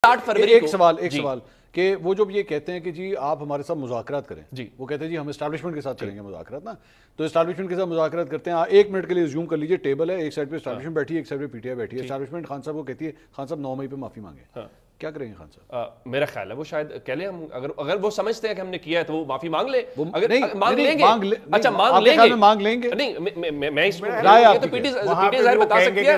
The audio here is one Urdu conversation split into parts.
8 فروری ایک سوال کہ وہ جب یہ کہتے ہیں کہ جی آپ ہمارے ساتھ مذاکرات کریں، جی وہ کہتے ہیں جی ہم اسٹیبلشمنٹ کے ساتھ کریں گے مذاکرات نا، تو اسٹیبلشمنٹ کے ساتھ مذاکرات کرتے ہیں. 1 منٹ کے لیے زوم کر لیجئے، ٹیبل ہے، ایک سائڈ پہ اسٹیبلشمنٹ بیٹھی ہے، ایک سائڈ پہ پی ٹی آئی بیٹھی ہے. اسٹیبلشمنٹ خان صاحب کو کہتی ہے خان صاحب 9 مئی پہ معافی مانگیں، کیا کریں گے خان صاحب؟ میرا خیال ہے وہ شاید کہہ لیں، اگر وہ سمجھتے ہیں کہ ہم نے کیا ہے تو وہ معافی مانگ لیں. اگر مانگ لیں گے، اچھا مانگ لیں گے، مانگ لیں گے نہیں میں اس تو پی ٹی ظاہر بتا سکتی ہے.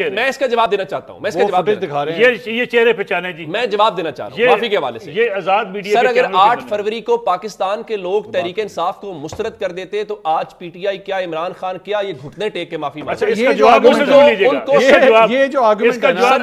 میں اس کا جواب دینا چاہتا ہوں، میں اس کا جواب دکھا رہے ہیں، یہ چہرے پہچانے جی، میں جواب دینا چاہ رہا ہوں معافی کے حوالے سے. یہ آزاد میڈیا سر اگر 8 فروری کو پاکستان کے لوگ تحریک انصاف کو مسترد کر دیتے تو آج پی ٹی آئی کیا، عمران خان کیا، یہ گھٹنے ٹیک کے معافی مانگتے. یہ جو آرگومنٹ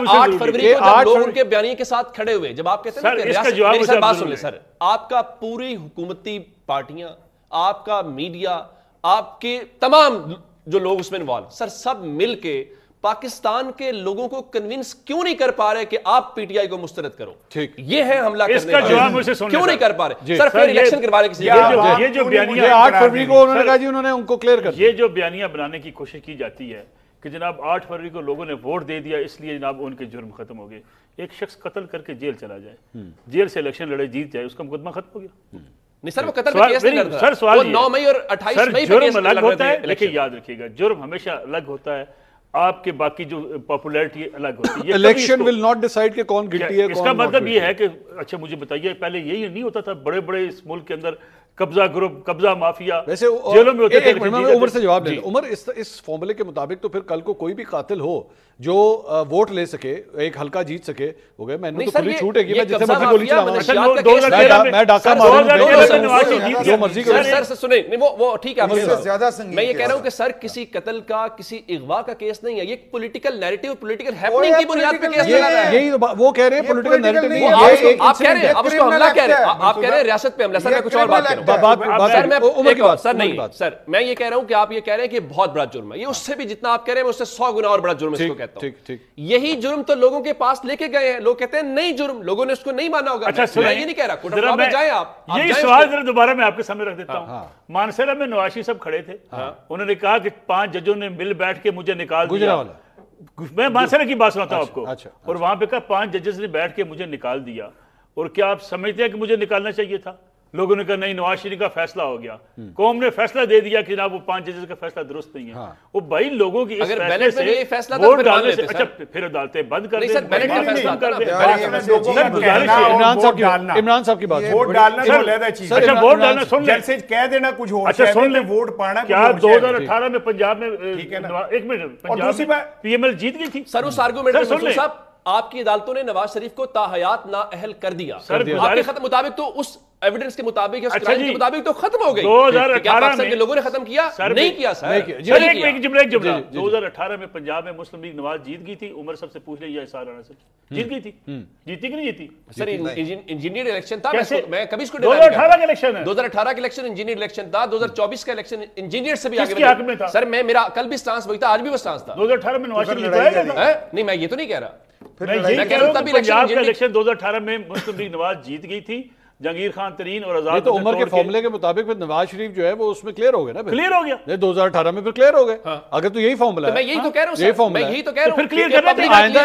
8 فروری کو جب لوگ ان کے بیانیے کے ساتھ کھڑے ہوئے، جب آپ کہتے ہیں کہ میری سر بات سن لیں سر، آپ کا پوری حکومتی پارٹیاں، آپ کا میڈیا، آپ کے تمام جو لوگ اس میں انوالو، سر سب مل کے پاکستان کے لوگوں کو کنونس کیوں نہیں کر پا رہے کہ آپ پی ٹی آئی کو مسترد کرو؟ ٹھیک، یہ ہے حملہ کرنے اس کا جواب مجھ سے سنیں، کیوں نہیں کر پا رہے؟ سر پھر الیکشن کروا رہے کسی یہ جو بیانیہ 8 فروری کو انہوں نے کہا جی انہوں نے ان کو کلیئر کر دیا. یہ جو بیانیہ بنانے کی کوشش کی جاتی ہے کہ جناب 8 فروری کو لوگوں نے ووٹ دے دیا اس لیے جناب ان کے جرم ختم ہو گئے. ایک شخص قتل کر کے جیل چلا جائے، جیل سے الیکشن لڑے جیت جائے، اس کا مقدمہ ختم ہو گیا. نہیں سر وہ قتل پہ کیس نہیں لڑ رہا، سر سوال وہ 9 مئی اور 28 مئی پہ کیس جرم لڑ الگ ہوتا رہے ہے، لیکن یاد رکھیے گا جرم ہمیشہ الگ ہوتا ہے، آپ کے باقی جو پاپولیرٹی الگ ہوتی ہے. الیکشن ول ناٹ ڈیسائیڈ کہ کون گلٹی ہے. اس کا مطلب یہ ہے کہ اچھا مجھے بتائیے پہلے یہی نہیں ہوتا تھا بڑے بڑے اس ملک کے اندر قبضہ گروپ، قبضہ مافیا ویسے جیلوں میں ہوتے تھے؟ عمر سے جواب لے لیں. عمر اس فارمولے کے مطابق تو پھر کل کو کوئی بھی قاتل ہو جو ووٹ لے سکے، ایک حلقہ جیت سکے، ہو گئے میں نے تو کھلی چھوٹ ہے کہ میں جتنے مرضی گولی چلاؤں، میں ڈاکہ ماروں جو مرضی کروں. سر سنیں، وہ ٹھیک ہے، میں یہ کہہ رہا ہوں کہ سر کسی قتل کا، کسی اغوا کا کیس نہیں ہے، یہ پولیٹیکل نیریٹو، پولیٹیکل ہیپننگ کی بنیاد پہ کیس لگا رہا ہے. یہی وہ کہہ رہے ہیں پولیٹیکل نیریٹو نہیں ہے. آپ کہہ رہے ہیں، آپ اس کو حملہ کہہ رہے ہیں، آپ کہہ رہے ہیں ریاست پہ حملہ. سر میں کچھ اور بات کہہ رہا ہوں، سر نہیں سر میں یہ کہہ رہا ہوں کہ آپ یہ کہہ رہے ہیں کہ بہت بڑا جرم ہے، یہ اس سے بھی جتنا آپ کہہ رہے ہیں میں اس سے 100 گنا اور بڑا جرم اس کو کہتا ہوں. یہی جرم تو لوگوں کے پاس لے کے گئے ہیں، لوگ کہتے ہیں نہیں جرم، لوگوں نے اس کو نہیں مانا ہوگا. میں یہ نہیں کہہ رہا کوٹ آف لاء میں جائیں آپ. یہی سوال ذرا دوبارہ میں آپ کے سامنے رکھ دیتا ہوں. مانسہرہ میں نواشی صاحب کھڑے تھے، انہوں نے کہا کہ 5 ججوں نے مل بیٹھ کے مجھے نکال دیا. میں مانسہرہ کی بات سناتا ہوں آپ کو، اور وہاں پہ کہا 5 ججز نے بیٹھ کے مجھے نکال دیا. اور کیا آپ سمجھتے ہیں کہ مجھے نکالنا چاہیے تھا؟ لوگوں نے کہا نہیں، نواز شریف کا فیصلہ ہو گیا، قوم نے فیصلہ دے دیا کہ جناب وہ 5 ججز کا فیصلہ درست نہیں ہے. وہ بھائی لوگوں کی اس فیصلے سے ووٹ ڈالنے سے اچھا پھر عدالتیں بند کر دیں. عمران صاحب کی بات، ووٹ ڈالنا تو علیحدہ چیز ہے. اچھا ووٹ ڈالنا سن لیں، جیسے کہہ دینا کچھ اور، اچھا سن لیں، ووٹ پانا کیا 2018 میں پنجاب میں ایک منٹ پنجاب میں پی ایم ایل جیت گئی تھی؟ سر اس آرگومنٹ میں منصور صاحب آپ کی عدالتوں نے نواز شریف کو تاحیات نااہل کر دیا. آپ کے ختم مطابق تو اس ایویڈنس کے مطابق یا اس کرائم کے مطابق تو ختم ہو گئی. 2018 میں لوگوں نے ختم کیا نہیں کیا سر. ایک جملہ 2018 میں پنجاب میں مسلم لیگ نواز جیت گئی تھی. عمر صاحب سے پوچھ لیں یا اسحاق رانا سے جیت گئی تھی؟ جیتی کہ نہیں جیتی؟ سر انجینئر الیکشن تھا، میں کبھی اس کو 2018 کا الیکشن ہے، 2018 کا الیکشن انجینئر الیکشن تھا. 2024 کا الیکشن انجینئر سے بھی آگے تھا. سر میرا کل بھی سٹانس وہی تھا، آج بھی وہ سٹانس تھا. 2018 میں نواز شریف جیتا ہے نہیں، میں یہ تو نہیں کہہ رہا. میں کہہ رہا ہوں پنجاب کا الیکشن 2018 میں مسلم لیگ نواز جیت گئی تھی. جہانگیر خان ترین اور آزاد تو عمر کے فارمولے کے مطابق پھر نواز شریف جو ہے وہ اس میں کلیئر ہو گیا نا، کلیئر ہو گیا 2018 میں، پھر کلیئر ہو گئے. اگر تو یہی فارمولا ہے، میں یہی تو کہہ رہا ہوں، میں یہی تو کہہ رہا ہوں پھر کلیئر کرنا چاہیے. آئندہ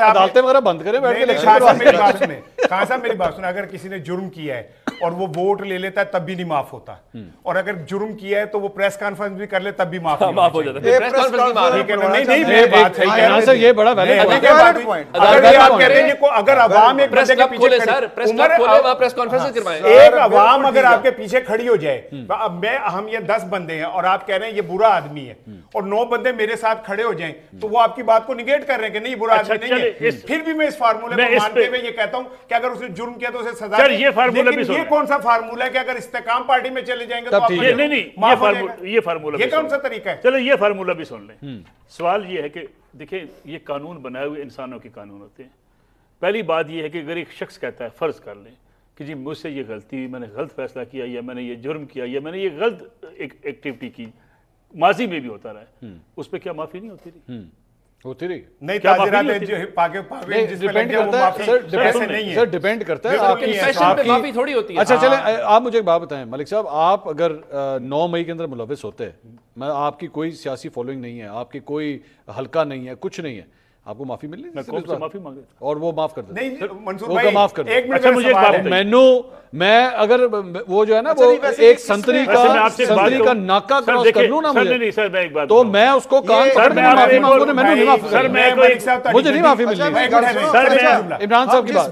عدالتیں وغیرہ بند کریں، بیٹھ کے الیکشن کروا سنیں. خان صاحب میری بات سنیں، اگر کسی نے جرم کیا ہے اور وہ ووٹ لے لیتا ہے تب بھی نہیں معاف ہوتا، اور اگر جرم کیا ہے تو وہ پریس کانفرنس بھی کر لے تب بھی معاف ہو جاتا ہے. یہ بڑا ویلڈ اگر عوام ایک بندے کے پیچھے ایک عوام اگر آپ کے پیچھے کھڑی ہو جائے، ہم یہ 10 بندے ہیں اور آپ کہہ رہے ہیں یہ برا آدمی ہے، اور 9 بندے میرے ساتھ کھڑے ہو جائیں تو وہ آپ کی بات کو نگیٹ کر رہے ہیں کہ نہیں برا آدمی نہیں ہے. پھر بھی میں اس فارمولے کو مانتے ہوئے یہ کہتا ہوں کہ اگر اسے جرم کیا تو اسے سزا دے. لیکن یہ کون سا فارمولہ ہے کہ اگر استحکام پارٹی میں چلے جائیں گے تو یہ فارمولہ یہ کون سا طریقہ ہے؟ چلو یہ فارمولہ بھی سن لیں. سوال یہ ہے کہ دیکھیں یہ قانون بنائے ہوئے انسانوں کے قانون ہوتے ہیں. پہلی بات یہ ہے کہ اگر ایک شخص کہتا ہے، فرض کر لیں کہ جی مجھ سے یہ غلطی، میں نے غلط فیصلہ کیا، یا میں نے یہ جرم کیا، یا میں نے یہ غلط ایکٹیویٹی کی، ماضی میں بھی ہوتا رہا ہے، اس پہ کیا معافی نہیں ہوتی رہی؟ ہوتی رہی. نہیں تعزیرات سر ڈیپینڈ کرتا ہے معافی تھوڑی ہوتی ہے. اچھا چلیں آپ مجھے ایک بات بتائیں ملک صاحب، آپ اگر 9 مئی کے اندر ملوث ہوتے ہیں، میں آپ کی کوئی سیاسی فالوئنگ نہیں ہے، آپ کی کوئی حلقہ نہیں ہے، کچھ نہیں ہے، آپ کو معافی مل میں قوم سے معافی مانگ لیتا اور وہ معاف کر دیں نہیں منصور بھائی معاف کر ایک منٹ مجھے میں اگر وہ جو ہے نا وہ ایک سنتری کا ناکہ کراس کر لوں نا مجھے تو میں اس کو کان پکڑ کے معافی مانگوں نے میں نہیں معاف کر مجھے نہیں معافی مل رہی. عمران صاحب کی بات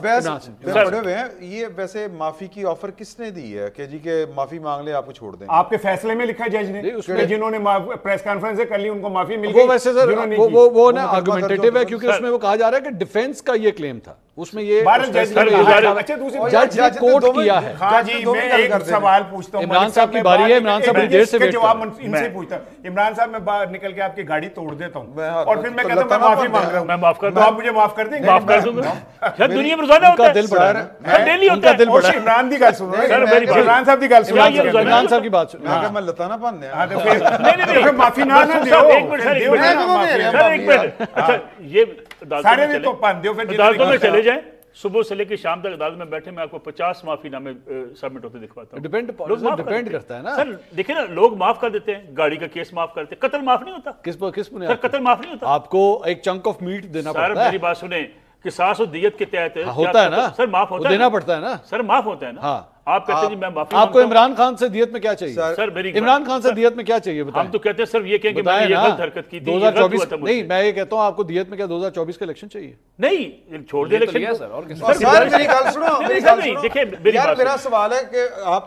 یہ ویسے معافی کی آفر کس نے دی ہے کہ جی کہ معافی مانگ لے آپ کو چھوڑ دیں؟ آپ کے فیصلے میں لکھا ہے جج نے جنہوں نے پریس کانفرنس کر لی ان کو معافی مل گئی. وہ ویسے سر وہ نا آرگومنٹیٹیو ہے کیونکہ اس میں وہ کہا جا رہا ہے کہ ڈیفینس کا یہ کلیم تھا اس میں یہ جج نے کوٹ کیا ہے. ہاں جی میں ایک سوال پوچھتا ہوں عمران صاحب کی باری ہے. عمران صاحب بڑی دیر سے ویٹ کر جواب ان سے پوچھتا ہوں. عمران صاحب میں باہر نکل کے آپ کی گاڑی توڑ دیتا ہوں اور پھر میں کہتا ہوں میں معافی مانگ رہا ہوں, میں معاف کر دوں, آپ مجھے معاف کر دیں گے؟ معاف کر دوں گا. دنیا میں روزانہ ہوتا ہے, دل بڑا ہے, ڈیلی ہوتا ہے. عمران دی گل سنو, عمران صاحب دی گل سنو, عمران صاحب کی بات سنو. اگر میں لتانا پان دیں نہیں معافی نہ دیو. ایک منٹ سر, ایک منٹ. اچھا یہ سارے تو پان دیو, پھر عدالتوں میں چلے جائیں, صبح سے لے کے شام تک عدالت میں بیٹھے, میں آپ کو 50 معافی نامے سبمٹ ہوتے دکھواتا ہوں. ڈیپینڈ کرتا ہے نا سر. دیکھیں نا لوگ معاف کر دیتے ہیں, گاڑی کا کیس معاف کرتے ہیں, قتل معاف نہیں ہوتا. کس سر قتل معاف نہیں ہوتا. آپ کو ایک چنک آف میٹ دینا پڑتا ہے. سر میری بات سنیں, قصاص و دیت کے تحت ہوتا ہے نا سر, معاف ہوتا ہے, دینا پڑتا ہے نا سر, معاف ہوتا ہے نا. آپ کہتے ہیں جی میں معافی, آپ کو عمران خان سے دیت میں کیا چاہیے؟ سر میری عمران خان سے دیت میں کیا چاہیے بتائیں. ہم تو کہتے ہیں سر یہ کہیں کہ میں نے یہ غلط حرکت کی تھی, 2024 نہیں, میں یہ کہتا ہوں آپ کو دیت میں کیا 2024 کا الیکشن چاہیے؟ نہیں چھوڑ دے الیکشن. سر میری گل سنو, دیکھیں میرا سوال ہے کہ آپ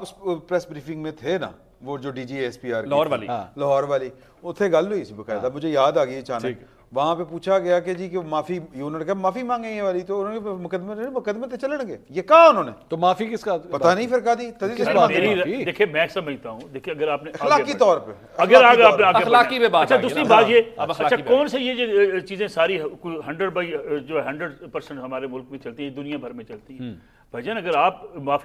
پریس بریفنگ میں تھے نا, وہ جو D G S P R Lahore والی, اتنے گل ہوئی سی باقاعدہ, مجھے یاد آ گئی اچانک. وہاں پہ پوچھا گیا کہ جی کہ معافی, انہوں نے کہا معافی مانگیں یہ والی, تو انہوں نے مقدمے تے چلن گے, یہ کہا انہوں نے, تو معافی کس کا پتہ نہیں پھر کہا دی. دیکھیں میں سمجھتا ہوں, دیکھیں اگر آپ نے اخلاقی طور پہ, اگر آپ اخلاقی میں بات, اچھا دوسری بات یہ, اچھا کون سے یہ جو چیزیں ساری 100% ہمارے ملک میں چلتی ہیں, دنیا بھر میں چلتی ہیں بھائی جان, اگر آپ معافی